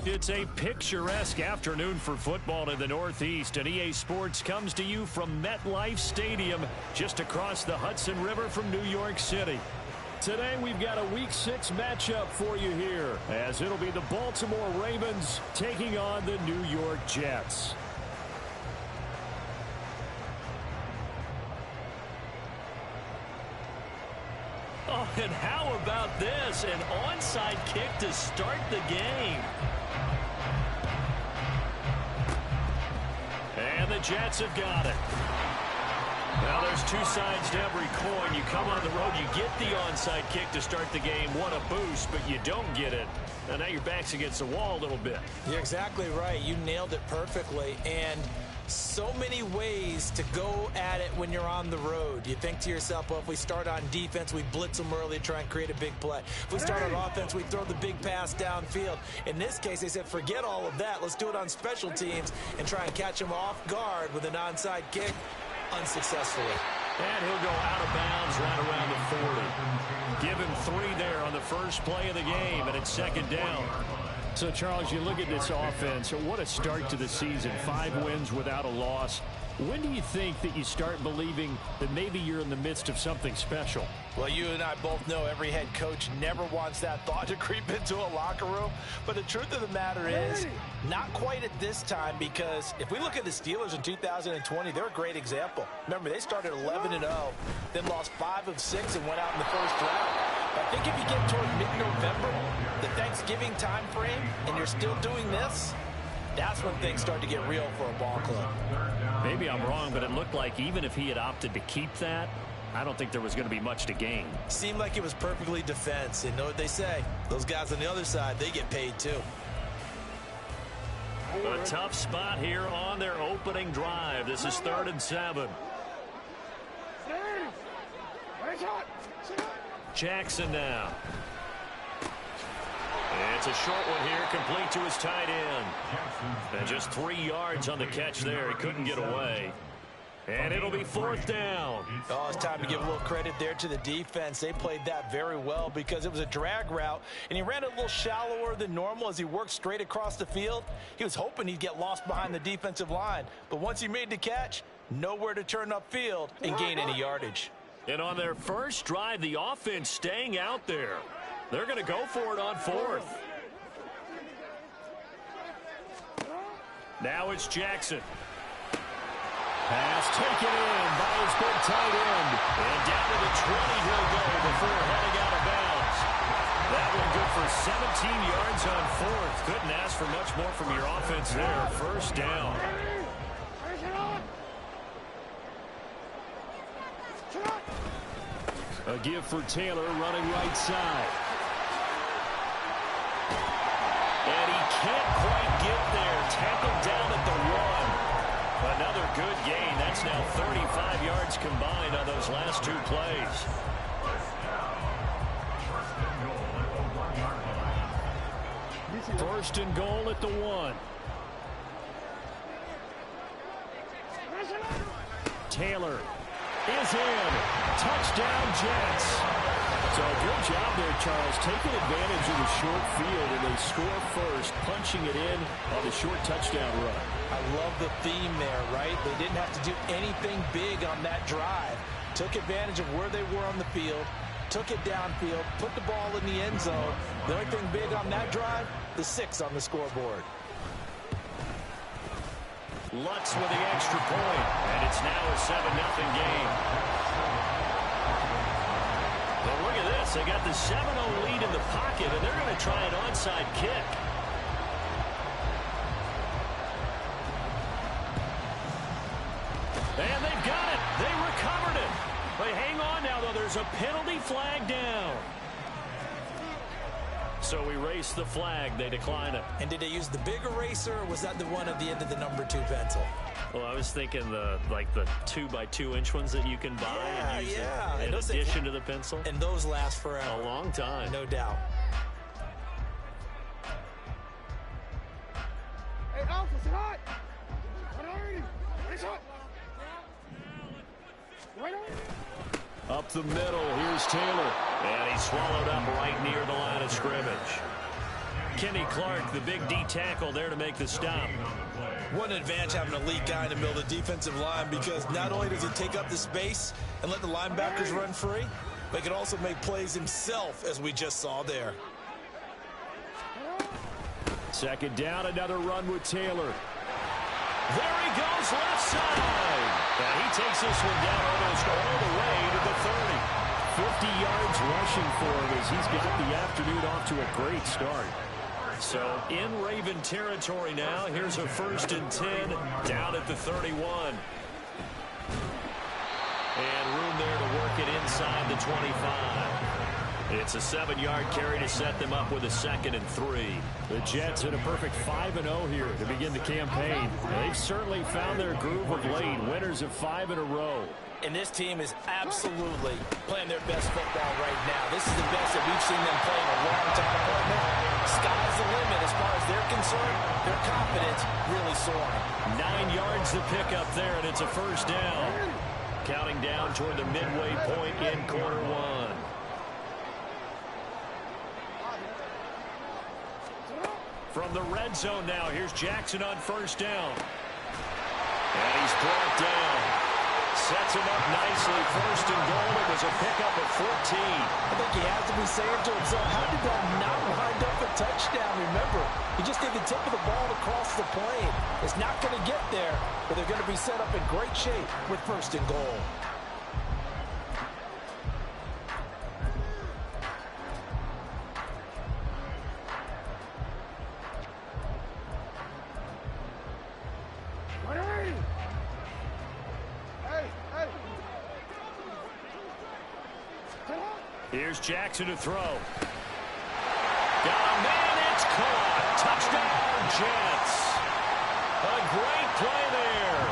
It's a picturesque afternoon for football in the Northeast, and EA Sports comes to you from MetLife Stadium, just across the Hudson River from New York City. Today we've got a Week 6 matchup for you here, as it'll be the Baltimore Ravens taking on the New York Jets. Oh, and how about this? An onside kick to start the game. And the Jets have got it. Now there's two sides to every coin. You come on the road, you get the onside kick to start the game. What a boost, but you don't get it. And now your back's against the wall a little bit. You're exactly right. You nailed it perfectly. And so many ways to go at it when you're on the road. You think to yourself, well, if we start on defense, we blitz them early, try and create a big play. If we start on offense, we throw the big pass downfield. In this case, they said, forget all of that. Let's do it on special teams and try and catch them off guard with an onside kick unsuccessfully. And he'll go out of bounds right around the 40. Give him 3 there on the first play of the game, and it's second down. So, Charles, you look at this offense, what a start to the season. 5 wins without a loss. When do you think that you start believing that maybe you're in the midst of something special? Well, you and I both know every head coach never wants that thought to creep into a locker room. But the truth of the matter is, not quite at this time, because if we look at the Steelers in 2020, they're a great example. Remember, they started 11-0, then lost 5 of 6 and went out in the first round. But I think if you get toward mid-November, the Thanksgiving time frame, and you're still doing this, that's when things start to get real for a ball club. Maybe I'm wrong, but it looked like even if he had opted to keep that, I don't think there was going to be much to gain. Seemed like it was perfectly defense. And know what they say? Those guys on the other side, they get paid too. A tough spot here on their opening drive. This is 3rd and 7. Jackson now. It's a short one here, complete to his tight end. And just 3 yards on the catch there. He couldn't get away. And it'll be 4th down. Oh, it's time to give a little credit there to the defense. They played that very well because it was a drag route, and he ran it a little shallower than normal as he worked straight across the field. He was hoping he'd get lost behind the defensive line, but once he made the catch, nowhere to turn upfield and gain any yardage. And on their first drive, the offense staying out there. They're going to go for it on 4th. Now it's Jackson. Pass taken in by his big tight end. And down to the 20 he'll go before heading out of bounds. That one good for 17 yards on 4th. Couldn't ask for much more from your offense there. First down. A give for Taylor running right side. And he can't quite get there. Tackled down at the 1. Another good gain. That's now 35 yards combined on those last 2 plays. First and goal at the 1. Taylor is in. Touchdown, Jets. So good job there, Charles, taking advantage of the short field, and they score first, punching it in on the short touchdown run. I love the theme there, right? They didn't have to do anything big on that drive. Took advantage of where they were on the field, took it downfield, put the ball in the end zone. The only thing big on that drive, the 6 on the scoreboard. Lutz with the extra point, and it's now a 7-0 game. Well, look at this. They got the 7-0 lead in the pocket, and they're going to try an onside kick. And they've got it. They recovered it. But hang on now, though. There's a penalty flag down. So we erase the flag. They decline it. And did they use the big eraser, or was that the one at the end of the number 2 pencil? Well, I was thinking the 2x2-inch ones that you can buy and use in addition to the pencil. And those last forever. A long time. No doubt. Hey, Alpha, sit hot. Up the middle, here's Taylor. And he's swallowed up right near the line of scrimmage. Kenny Clark, the big D tackle there to make the stop. What an advantage having an elite guy in the middle of the defensive line, because not only does he take up the space and let the linebackers run free, but he can also make plays himself, as we just saw there. Second down, another run with Taylor. There he goes, left side. And he takes this one down almost all the way to the 30. 50 yards rushing for him as he's got the afternoon off to a great start. So in Raven territory now. Here's a 1st and 10 down at the 31. And room there to work it inside the 25. It's a 7-yard carry to set them up with a 2nd and 3. The Jets in a perfect 5-0 here to begin the campaign. They've certainly found their groove of late. Winners of 5 in a row. And this team is absolutely playing their best football right now. This is the best that we've seen them play in a long time. Sky's the limit as far as they're concerned. Their confidence really soaring. 9 yards to pick up there, and it's a 1st down. Counting down toward the midway point in quarter 1. From the red zone now, here's Jackson on 1st down. And he's brought down. Sets him up nicely. 1st and goal. It was a pickup of 14. I think he has to be saying to himself, how did that not wind up a touchdown? Remember, he just did the tip of the ball across the plane. It's not going to get there, but they're going to be set up in great shape with 1st and goal. Here's Jackson to throw. Got a man, it's caught. Touchdown, Jets. A great play there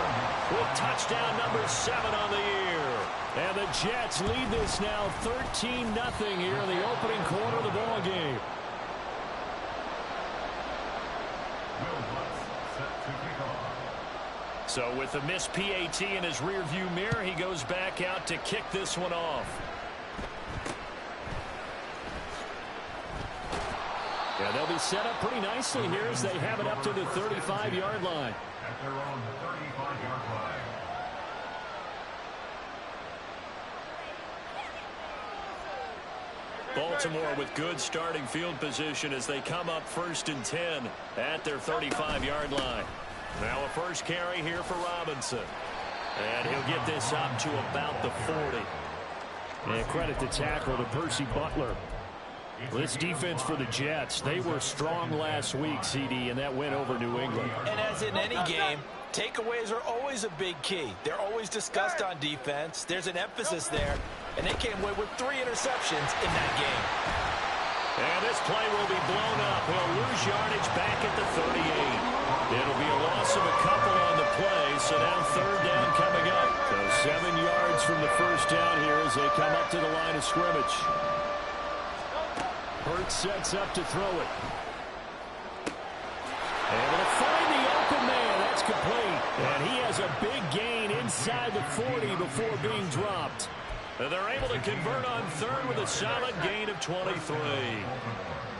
with touchdown number 7 on the year. And the Jets lead this now 13-0 here in the opening quarter of the ball game. So with the missed PAT in his rearview mirror, he goes back out to kick this one off. Yeah, they'll be set up pretty nicely here as they have it up to the 35-yard line. At their own 35-yard line. Baltimore with good starting field position as they come up 1st and 10 at their 35-yard line. Now a first carry here for Robinson. And he'll get this up to about the 40. And credit the tackle to Percy Butler. This defense for the Jets, they were strong last week, CD, and that went over New England. And as in any game, takeaways are always a big key. They're always discussed on defense. There's an emphasis there, and they came away with 3 interceptions in that game. And this play will be blown up. He'll lose yardage back at the 38. It'll be a loss of a couple on the play, so now 3rd down coming up. So 7 yards from the 1st down here as they come up to the line of scrimmage. Hurts sets up to throw it. Able to find the open man. That's complete. And he has a big gain inside the 40 before being dropped. And they're able to convert on 3rd with a solid gain of 23.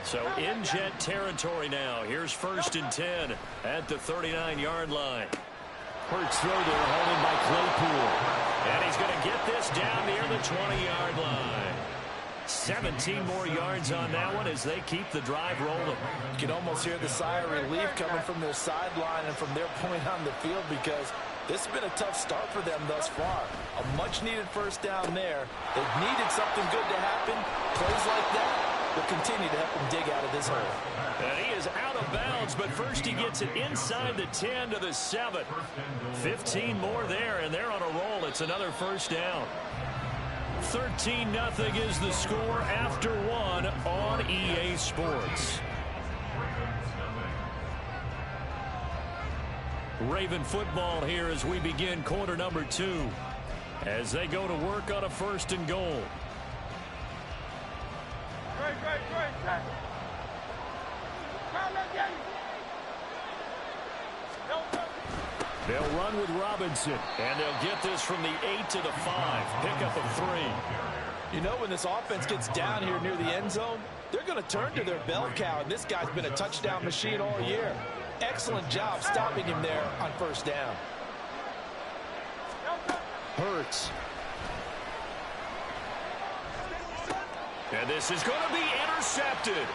So in Jet territory now. Here's 1st and 10 at the 39-yard line. Hurts throw there, holding by Claypool. And he's going to get this down near the 20-yard line. 17 more yards on that one as they keep the drive rolling. You can almost hear the sigh of relief coming from their sideline and from their point on the field, because this has been a tough start for them thus far. A much-needed 1st down there. They've needed something good to happen. Plays like that will continue to help them dig out of this hole. And he is out of bounds, but first he gets it inside the 10 to the 7. 15 more there, and they're on a roll. It's another 1st down. 13-0 is the score after 1 on EA Sports. Raven football here as we begin quarter number 2. As they go to work on a 1st and goal. They'll run with Robinson, and they'll get this from the 8 to the 5. Pickup of 3. You know, when this offense gets down here near the end zone, they're going to turn to their bell cow, and this guy's been a touchdown machine all year. Excellent job stopping him there on first down. Hurts. And this is going to be intercepted.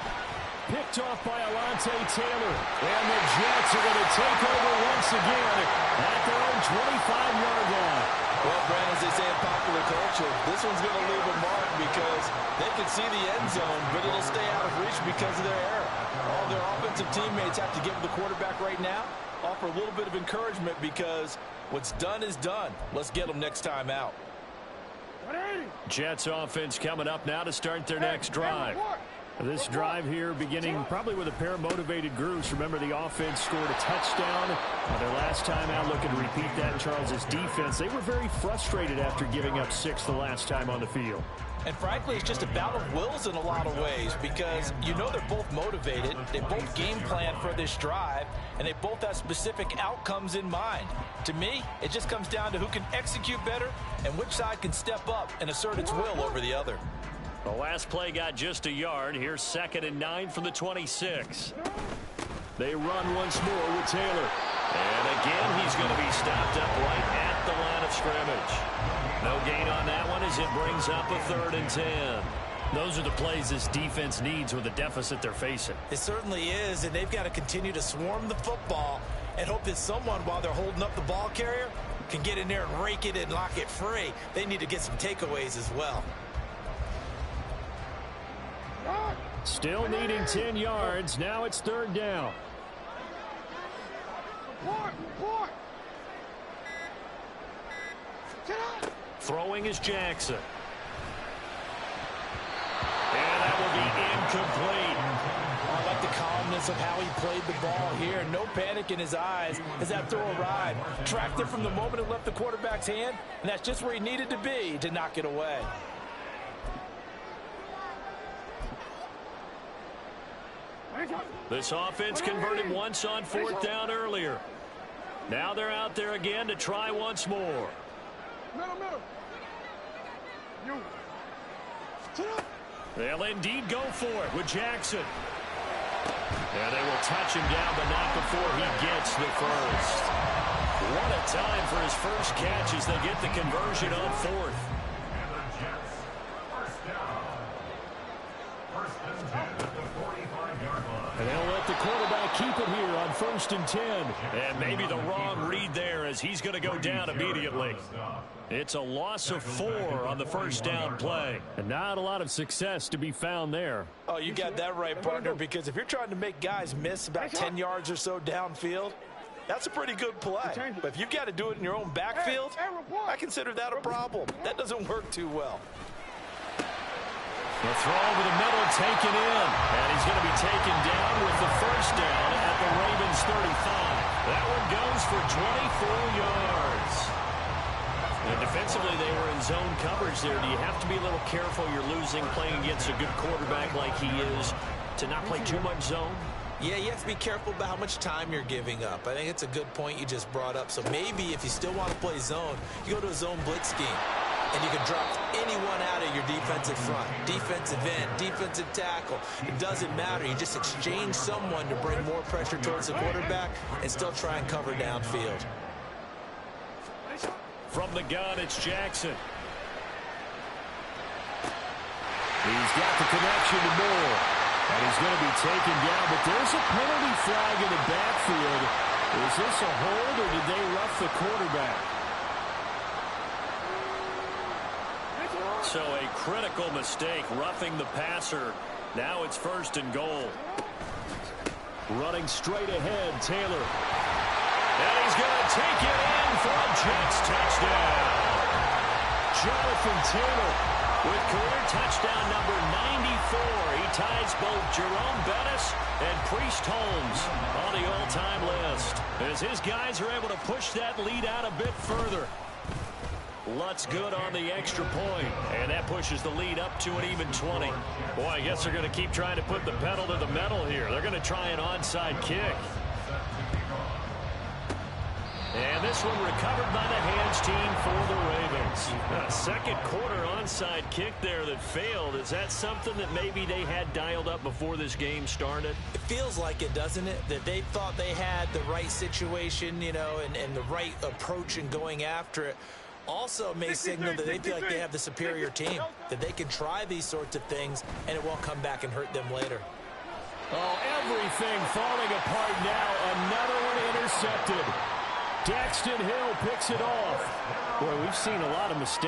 Picked off by Alontae Taylor. And the Jets are going to take over once again at their own 25-yard line. Well, Brandon, as they say in popular culture, this one's going to leave a mark because they can see the end zone, but it'll stay out of reach because of their error. All their offensive teammates have to give the quarterback right now, offer a little bit of encouragement because what's done is done. Let's get them next time out. Jets offense coming up now to start their next drive. This drive here beginning probably with a pair of motivated groups. Remember, the offense scored a touchdown. Their last time out, looking to repeat that in Charles' defense. They were very frustrated after giving up 6 the last time on the field. And frankly, it's just a battle of wills in a lot of ways because you know they're both motivated. They both game plan for this drive, and they both have specific outcomes in mind. To me, it just comes down to who can execute better and which side can step up and assert its will over the other. The last play got just a yard. Here's 2nd and 9 from the 26. They run once more with Taylor. And again, he's going to be stopped up right at the line of scrimmage. No gain on that one as it brings up a 3rd and 10. Those are the plays this defense needs with the deficit they're facing. It certainly is, and they've got to continue to swarm the football and hope that someone, while they're holding up the ball carrier, can get in there and rake it and lock it free. They need to get some takeaways as well. Still needing 10 yards. Now it's 3rd down. Throwing is Jackson. And that will be incomplete. I like the calmness of how he played the ball here. No panic in his eyes as that throw arrived. Tracked it from the moment it left the quarterback's hand, and that's just where he needed to be to knock it away. This offense converted once on 4th down earlier. Now they're out there again to try once more. They'll indeed go for it with Jackson. And they will touch him down, but not before he gets the first. What a time for his first catch as they get the conversion on 4th. And they'll let the quarterback keep it here on 1st and 10. And maybe the wrong read there as he's going to go down immediately. It's a loss of 4 on the first down play. And not a lot of success to be found there. Oh, you got that right, partner, because if you're trying to make guys miss about 10 yards or so downfield, that's a pretty good play. But if you've got to do it in your own backfield, I consider that a problem. That doesn't work too well. The throw over the middle, taken in. And he's going to be taken down with the first down at the Ravens 35. That one goes for 24 yards. And defensively, they were in zone coverage there. Do you have to be a little careful? You're losing, playing against a good quarterback like he is, to not play too much zone? Yeah, you have to be careful about how much time you're giving up. I think it's a good point you just brought up. So maybe if you still want to play zone, you go to a zone blitz scheme. And you can drop anyone out of your defensive front, defensive end, defensive tackle. It doesn't matter. You just exchange someone to bring more pressure towards the quarterback and still try and cover downfield. From the gun, it's Jackson. He's got the connection to Moore. And he's going to be taken down, but there's a penalty flag in the backfield. Is this a hold, or did they rough the quarterback? So a critical mistake, roughing the passer. Now it's 1st and goal. Running straight ahead, Taylor. And he's going to take it in for a Jets touchdown. Jonathan Taylor with career touchdown number 94. He ties both Jerome Bettis and Priest Holmes on the all-time list, as his guys are able to push that lead out a bit further. Lutz good on the extra point, and that pushes the lead up to an even 20. Boy, I guess they're going to keep trying to put the pedal to the metal here. They're going to try an onside kick. And this one recovered by the hands team for the Ravens. A second quarter onside kick there that failed. Is that something that maybe they had dialed up before this game started? It feels like it, doesn't it? That they thought they had the right situation, you know, and the right approach in going after it. Also may signal that they feel like they have the superior team, that they can try these sorts of things and it won't come back and hurt them later. Oh, everything falling apart now. Another one intercepted. Daxton Hill picks it off. Boy, we've seen a lot of mistakes.